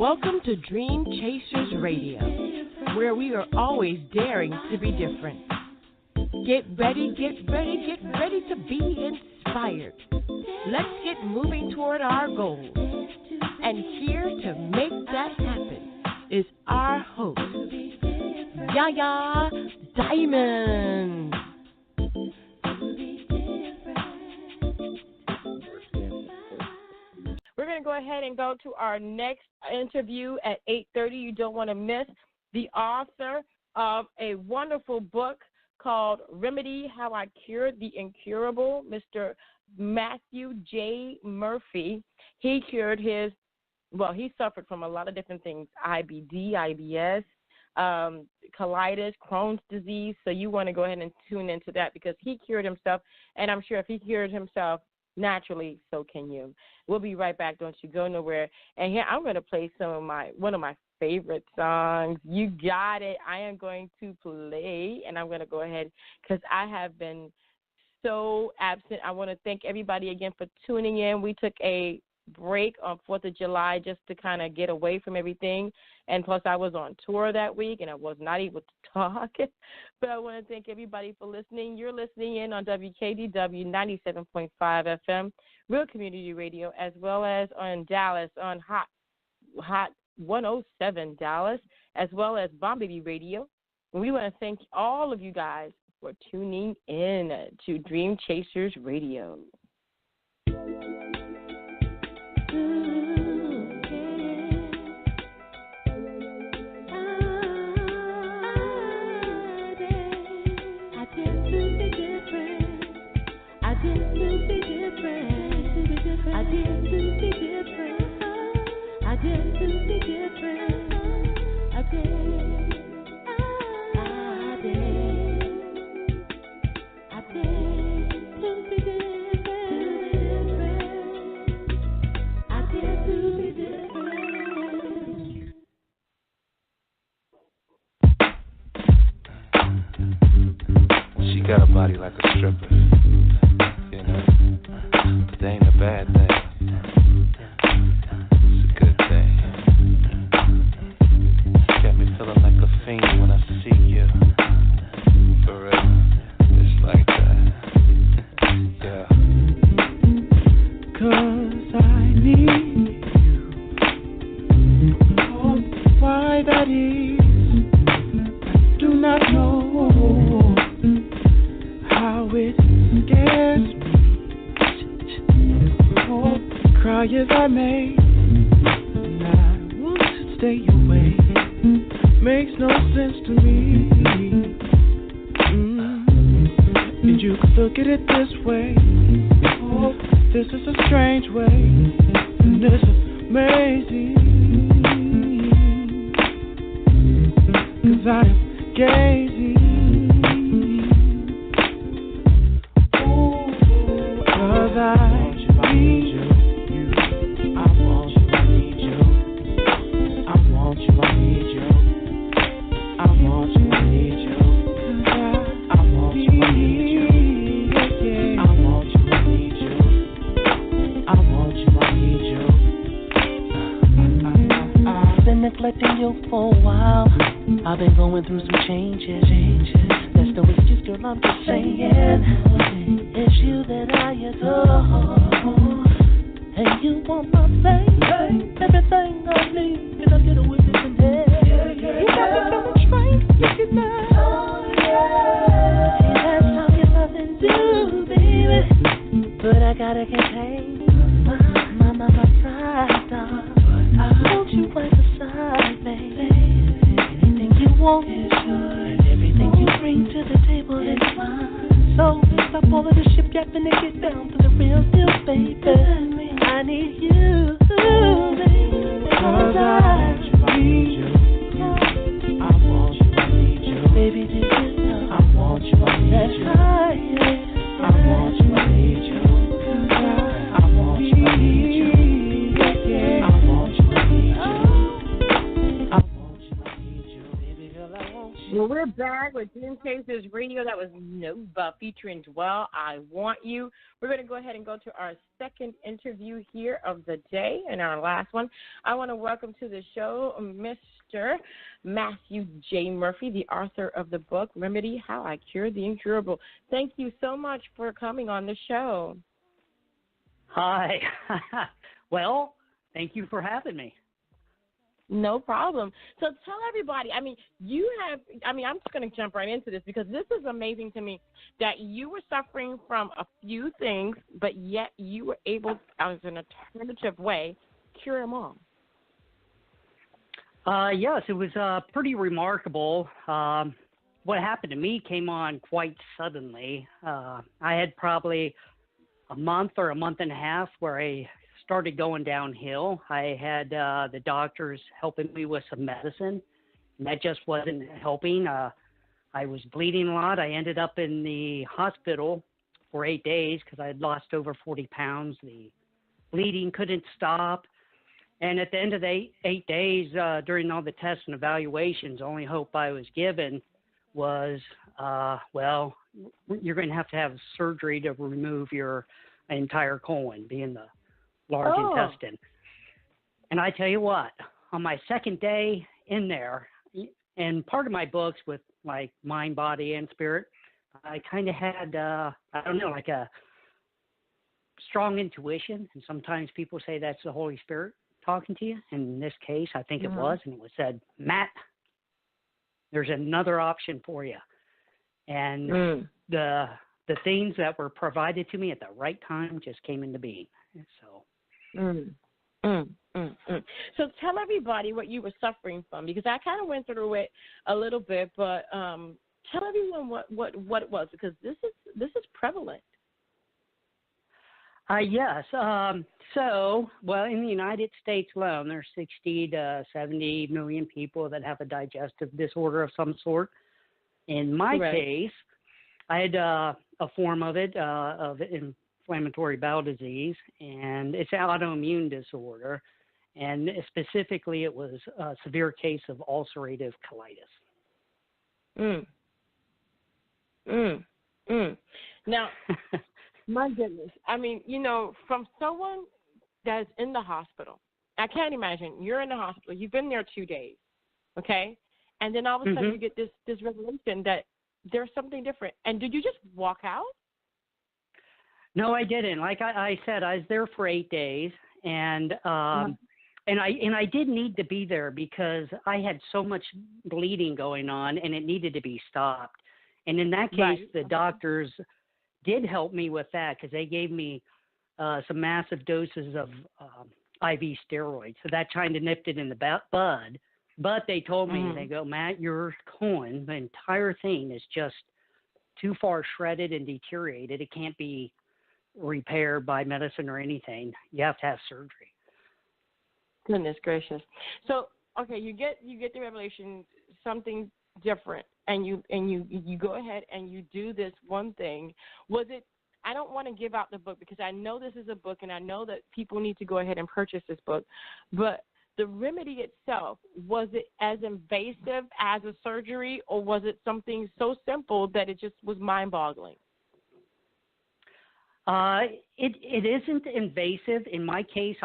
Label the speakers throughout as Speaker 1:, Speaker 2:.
Speaker 1: Welcome to Dream Chasers Radio, where we are always daring to be different. Get ready to be inspired. Let's get moving toward our goals. And here to make that happen is our host, Yaya Diamond. We're going to go ahead and go to our next interview at 8:30. You don't want to miss the author of a wonderful book called Remedy, How I Cured the Incurable, Mr. Matthew J. Murphy. He cured he suffered from a lot of different things, IBD, IBS, colitis, Crohn's disease. So you want to go ahead and tune into that because he cured himself, and I'm sure if he cured himself naturally, so can you. We'll be right back. Don't you go nowhere. And here I'm going to play one of my favorite songs. You got it. I am going to play, and I'm going to go ahead because I have been so absent. I want to thank everybody again for tuning in. We took a break on 4th of July just to kind of get away from everything, and plus I was on tour that week and I was not able to talk. But I want to thank everybody for listening. You're listening in on WKDW 97.5 FM, Real Community Radio, as well as on Dallas on Hot 107 Dallas, as well as Bomb Baby Radio. And we want to thank all of you guys for tuning in to Dream Chasers Radio.
Speaker 2: She got a body like a stripper, you know, but that ain't a bad thing. It's a good thing. Got me feeling like a fiend when I see you. For real, it's like that. Yeah. 'Cause I need you. Oh, why that is, I do not know. How it scares me. Oh, cry as I may, and I want to stay away. Makes no sense to me. And you could look at it this way. Oh, this is a strange way, and it's amazing. 'Cause I am gazing.
Speaker 3: Neglecting you for a while. I've been going through some changes. That's no excuse, girl, I'm just saying. It's you that I adore, and you want my baby. Everything I need, and I get a witness in there. You got me feeling strange, look at that. See, that's how you nothing do, baby. But I gotta contain my pride, dog. Won't you right beside me? Anything you want is good, and everything you bring to the table is mine. So stop all of the ship yapping and get down to the real deal, baby. I need you, baby. 'Cause I need you. I want you, I need you. Baby, did you know? I want you, I need you. I want you, I need you. I want you, I need you.
Speaker 1: Well, we're We're back with Dream Chasers Radio. That was Nova featuring Dwell, I Want You. We're going to go ahead and go to our second interview here of the day and our last one. I want to welcome to the show Mr. Matthew J. Murphy, the author of the book, Remedy, How I Cured the Incurable. Thank you so much for coming on the show.
Speaker 4: Hi. Well, thank you for having me.
Speaker 1: No problem. So tell everybody, I'm just going to jump right into this because this is amazing to me that you were suffering from a few things, but yet you were able, as an alternative way, cure them all.
Speaker 4: Yes, it was pretty remarkable. What happened to me came on quite suddenly. I had probably a month or a month and a half where I started going downhill. I had the doctors helping me with some medicine, and that just wasn't helping. I was bleeding a lot. I ended up in the hospital for 8 days because I had lost over 40 pounds. The bleeding couldn't stop. And at the end of the 8 days, during all the tests and evaluations, the only hope I was given was, well, you're going to have surgery to remove your entire colon, being the large intestine. And I tell you what, on my second day in there, and part of my books with like mind, body, and spirit, I kind of had, like a strong intuition. And sometimes people say that's the Holy Spirit talking to you. And in this case, I think it was. And it was said, Matt, there's another option for you. And the things that were provided to me at the right time just came into being. So.
Speaker 1: So tell everybody what you were suffering from, because I kind of went through it a little bit, but tell everyone what it was, because this is prevalent.
Speaker 4: Yes. So, well, in the United States alone, there's 60 to 70 million people that have a digestive disorder of some sort. In my case, I had a form of it, of inflammatory bowel disease, and it's an autoimmune disorder, and specifically it was a severe case of ulcerative colitis.
Speaker 1: Now, my goodness, from someone that's in the hospital, I can't imagine, you're in the hospital, you've been there 2 days, okay, and then all of a sudden you get this revelation that there's something different, and did you just walk out?
Speaker 4: No, I didn't. Like I said, I was there for 8 days, and I did need to be there because I had so much bleeding going on, and it needed to be stopped. And in that case, the doctors did help me with that because they gave me some massive doses of IV steroids. So that kind of nipped it in the bud. But they told me, they go, Matt, your colon, the entire thing is just too far shredded and deteriorated. It can't be repaired by medicine or anything. You have to have surgery.
Speaker 1: Goodness gracious. So, okay, you get the revelation, something different, and you go ahead and you do this one thing. Was it, I don't want to give out the book because I know this is a book and I know that people need to go ahead and purchase this book, but the remedy itself, was it as invasive as a surgery, or was it something so simple that it just was mind-boggling?
Speaker 4: It isn't invasive. In my case,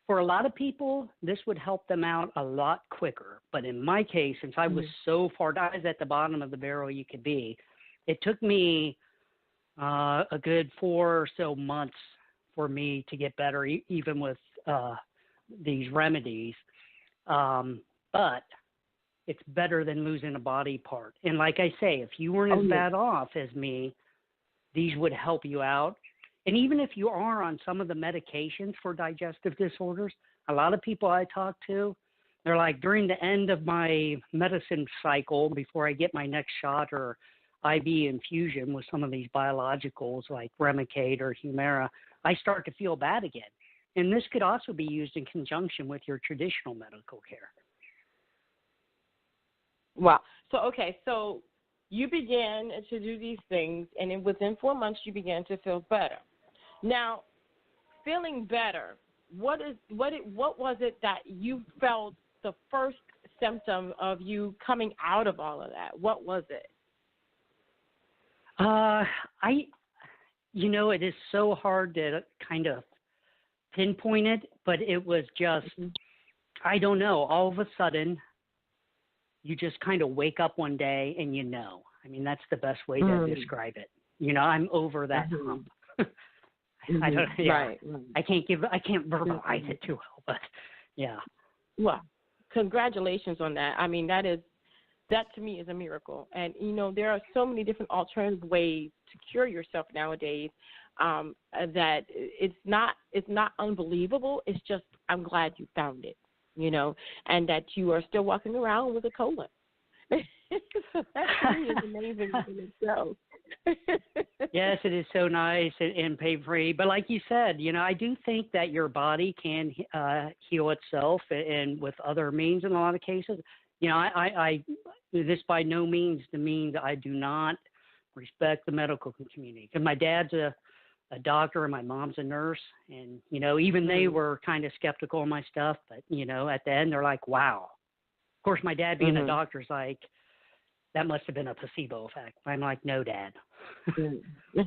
Speaker 4: for a lot of people, this would help them out a lot quicker. But in my case, since I was so far down, I was at the bottom of the barrel you could be, it took me a good 4 or so months for me to get better, even with these remedies. But it's better than losing a body part. And like I say, if you weren't as bad off as me, these would help you out. And even if you are on some of the medications for digestive disorders, a lot of people I talk to, they're like, during the end of my medicine cycle, before I get my next shot or IV infusion with some of these biologicals like Remicade or Humira, I start to feel bad again. And this could also be used in conjunction with your traditional medical care.
Speaker 1: Wow. So you began to do these things, and within 4 months you began to feel better. Now, feeling better, what was it that you felt the first symptom of you coming out of all of that? What was it?
Speaker 4: It is so hard to kind of pinpoint it, but it was just, I don't know, all of a sudden, you just kind of wake up one day and I mean, that's the best way to describe it. I'm over that hump. I don't, right. I can't verbalize it too well, but yeah.
Speaker 1: Well, congratulations on that. I mean, that to me is a miracle. And, there are so many different alternative ways to cure yourself nowadays that it's not unbelievable. It's just, I'm glad you found it, and that you are still walking around with a colon. So that to me is amazing in itself.
Speaker 4: Yes, it is so nice and pain-free. But like you said, I do think that your body can heal itself and with other means in a lot of cases. I this by no means means I do not respect the medical community. Because my dad's a doctor and my mom's a nurse. And, even they were kind of skeptical of my stuff. But, at the end, they're like, wow. Of course, my dad being a doctor's like, that must have been a placebo effect. I'm like, no, Dad.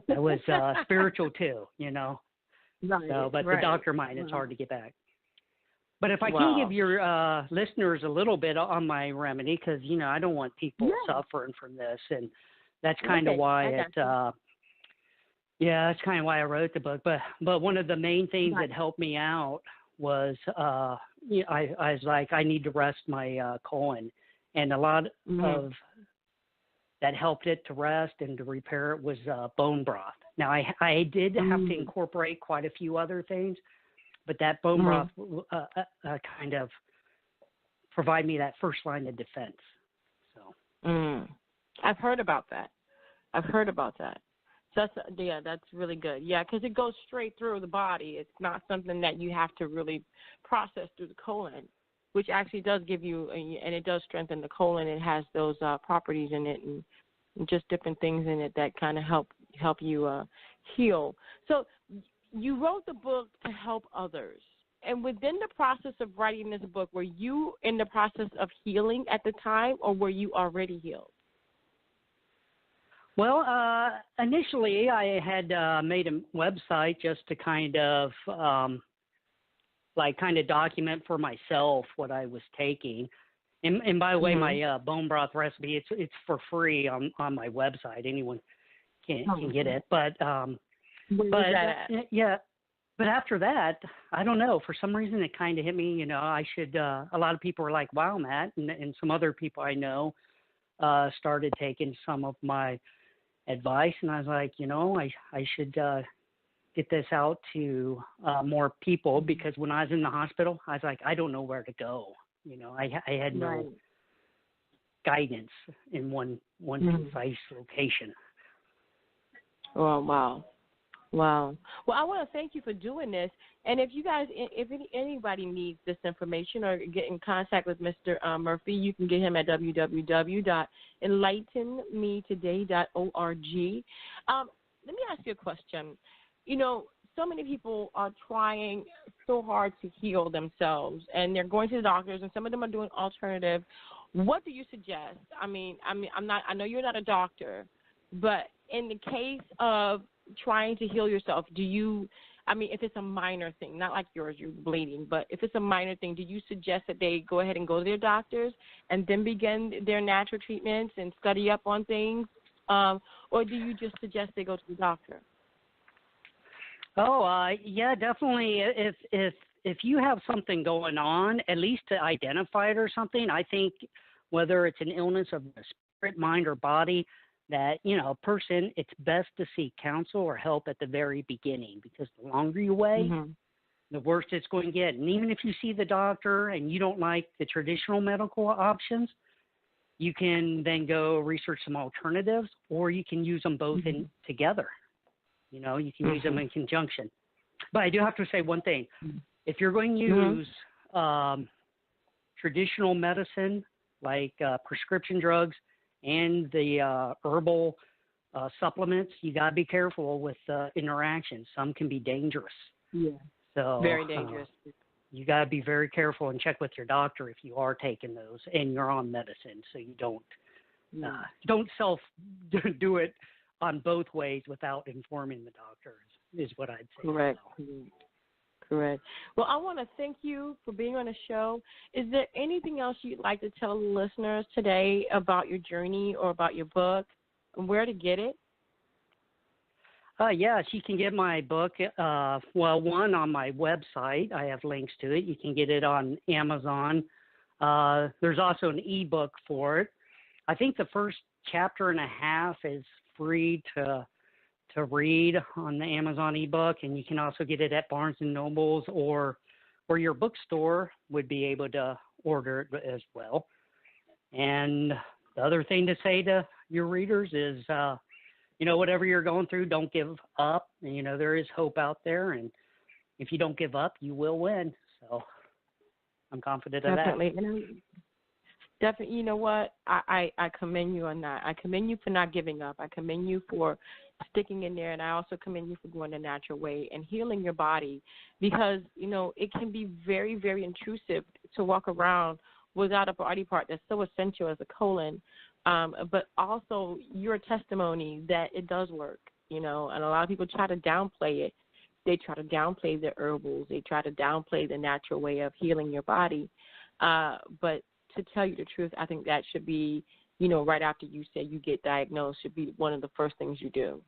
Speaker 4: That was spiritual too,
Speaker 1: Right,
Speaker 4: so, but the doctor mind, it's hard to get back. But if I can give your listeners a little bit on my remedy, because, I don't want people suffering from this. And that's kind of why that's kind of why I wrote the book. But one of the main things that helped me out was, I was like, I need to rest my colon. And a lot of that helped it to rest and to repair it was bone broth. Now, I did have to incorporate quite a few other things, but that bone broth kind of provide me that first line of defense. So,
Speaker 1: I've heard about that. So that's really good. Yeah, because it goes straight through the body. It's not something that you have to really process through the colon, which actually does give you, and it does strengthen the colon. It has those properties in it and just different things in it that kind of help you heal. So you wrote the book to help others. And within the process of writing this book, were you in the process of healing at the time, or were you already healed?
Speaker 4: Well, initially I had made a website just to kind of document for myself what I was taking. And by the way, my bone broth recipe, it's for free on my website. Anyone can get it. But but after that, I don't know. For some reason, it kind of hit me. I should. A lot of people were like, "Wow, Matt," and some other people I know started taking some of my advice, and I was like, I should get this out to more people, because when I was in the hospital, I was like, I don't know where to go. I had no guidance in one precise location.
Speaker 1: Oh, wow. Well, I want to thank you for doing this. And if you guys, if anybody needs this information or get in contact with Mr. Murphy, you can get him at www.enlightenmetoday.org. Let me ask you a question. So many people are trying so hard to heal themselves, and they're going to the doctors, and some of them are doing alternative. What do you suggest? I know you're not a doctor, but in the case of trying to heal yourself, if it's a minor thing, not like yours, you're bleeding, but if it's a minor thing, do you suggest that they go ahead and go to their doctors and then begin their natural treatments and study up on things? Or do you just suggest they go to the doctor?
Speaker 4: Oh, yeah, definitely. If you have something going on, at least to identify it or something, I think whether it's an illness of the spirit, mind, or body, that, a person, it's best to seek counsel or help at the very beginning, because the longer you wait, the worse it's going to get. And even if you see the doctor and you don't like the traditional medical options, you can then go research some alternatives, or you can use them both in together. You can use them in conjunction. But I do have to say one thing. If you're going to use traditional medicine, like prescription drugs and the herbal supplements, you got to be careful with interactions. Some can be dangerous.
Speaker 1: Yeah.
Speaker 4: So
Speaker 1: very dangerous.
Speaker 4: you got to be very careful and check with your doctor if you are taking those and you're on medicine, so you don't self do it on both ways without informing the doctor is what I'd say.
Speaker 1: Correct. Correct. Well, I want to thank you for being on the show. Is there anything else you'd like to tell the listeners today about your journey or about your book and where to get it?
Speaker 4: Yes, you can get my book, one on my website. I have links to it. You can get it on Amazon. There's also an ebook for it. I think the first chapter and a half is free to read on the Amazon ebook, and you can also get it at Barnes & Nobles or your bookstore would be able to order it as well. And the other thing to say to your readers is, whatever you're going through, don't give up. And, there is hope out there. And if you don't give up, you will win. So I'm confident of that.
Speaker 1: Definitely. You know what? I commend you on that. I commend you for not giving up. I commend you for sticking in there. And I also commend you for going the natural way and healing your body because, it can be very, very intrusive to walk around without a body part that's so essential as a colon. But also your testimony that it does work, and a lot of people try to downplay it. They try to downplay the herbals. They try to downplay the natural way of healing your body. But to tell you the truth, I think that should be, right after you say you get diagnosed, should be one of the first things you do.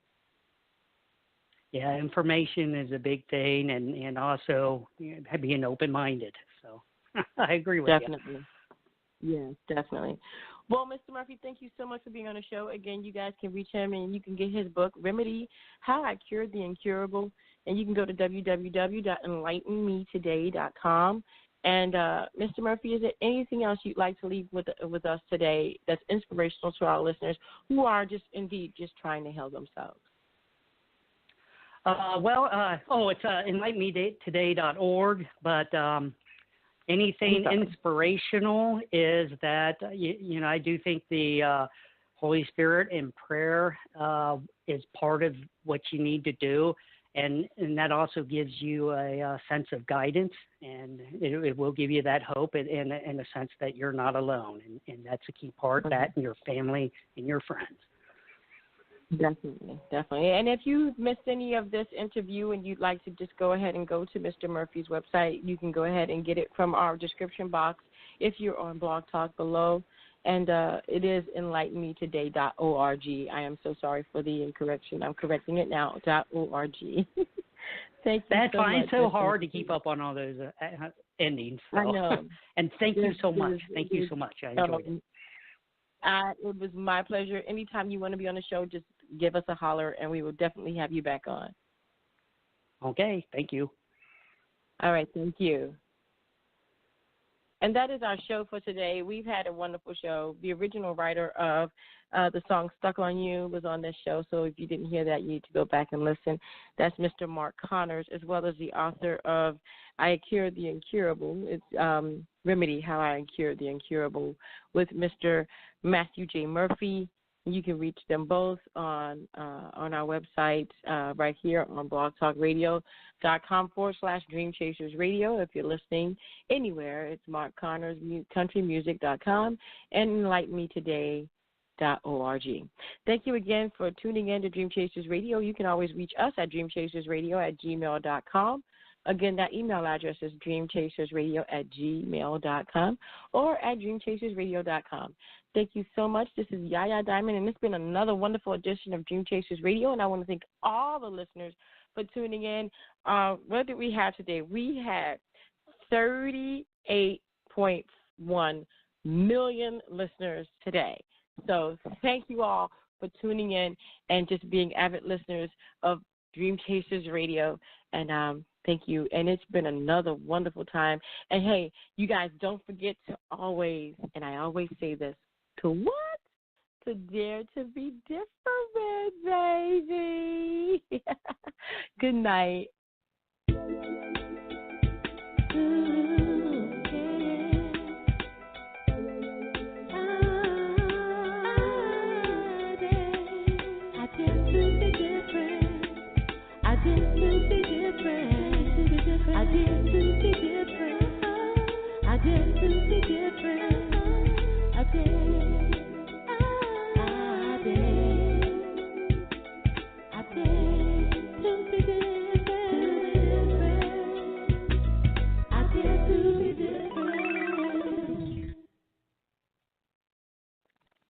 Speaker 4: Yeah, information is a big thing, and also being open-minded. So I agree with you.
Speaker 1: Definitely. Yes, definitely. Well, Mr. Murphy, thank you so much for being on the show. Again, you guys can reach him and you can get his book, Remedy, How I Cured the Incurable. And you can go to www.enlightenmetoday.com. And, Mr. Murphy, is there anything else you'd like to leave with us today that's inspirational to our listeners who are just trying to heal themselves?
Speaker 4: It's enlightenmetoday.org, but anything inspirational is that, I do think the Holy Spirit and prayer is part of what you need to do. And that also gives you a sense of guidance, and it will give you that hope and a sense that you're not alone. And that's a key part, that and your family and your friends.
Speaker 1: Definitely. And if you missed any of this interview and you'd like to just go ahead and go to Mr. Murphy's website, you can go ahead and get it from our description box if you're on Blog Talk below. And it is enlightenmetoday.org. I am so sorry for the incorrection. I'm correcting it now, .org. Thank you.
Speaker 4: That's
Speaker 1: so
Speaker 4: fine.
Speaker 1: much.
Speaker 4: It's so hard to keep up on all those endings. So.
Speaker 1: I know.
Speaker 4: And thank you so much. Thank you so much. I enjoyed it.
Speaker 1: It was my pleasure. Anytime you want to be on the show, just give us a holler, and we will definitely have you back on.
Speaker 4: Okay. Thank you.
Speaker 1: All right. Thank you. And that is our show for today. We've had a wonderful show. The original writer of the song Stuck on You was on this show, so if you didn't hear that, you need to go back and listen. That's Mr. Mark Connors, as well as the author of I Cured the Incurable. It's Remedy, How I Cured the Incurable, with Mr. Matthew J. Murphy. You can reach them both on our website right here on blogtalkradio.com/Dream Chasers Radio. If you're listening anywhere, it's Mark Connors, countrymusic.com, and enlightenmetoday.org. Thank you again for tuning in to Dream Chasers Radio. You can always reach us at dreamchasersradio@gmail.com. Again, that email address is dreamchasersradio@gmail.com or at dreamchasersradio.com. Thank you so much. This is Yaya Diamond, and it's been another wonderful edition of Dream Chasers Radio, and I want to thank all the listeners for tuning in. What did we have today? We had 38.1 million listeners today. So thank you all for tuning in and just being avid listeners of Dream Chasers Radio, and thank you. And it's been another wonderful time. And, hey, you guys, don't forget to always, and I always say this, to what? To dare to be different, baby. Good night. I did to be different.
Speaker 3: Yet to be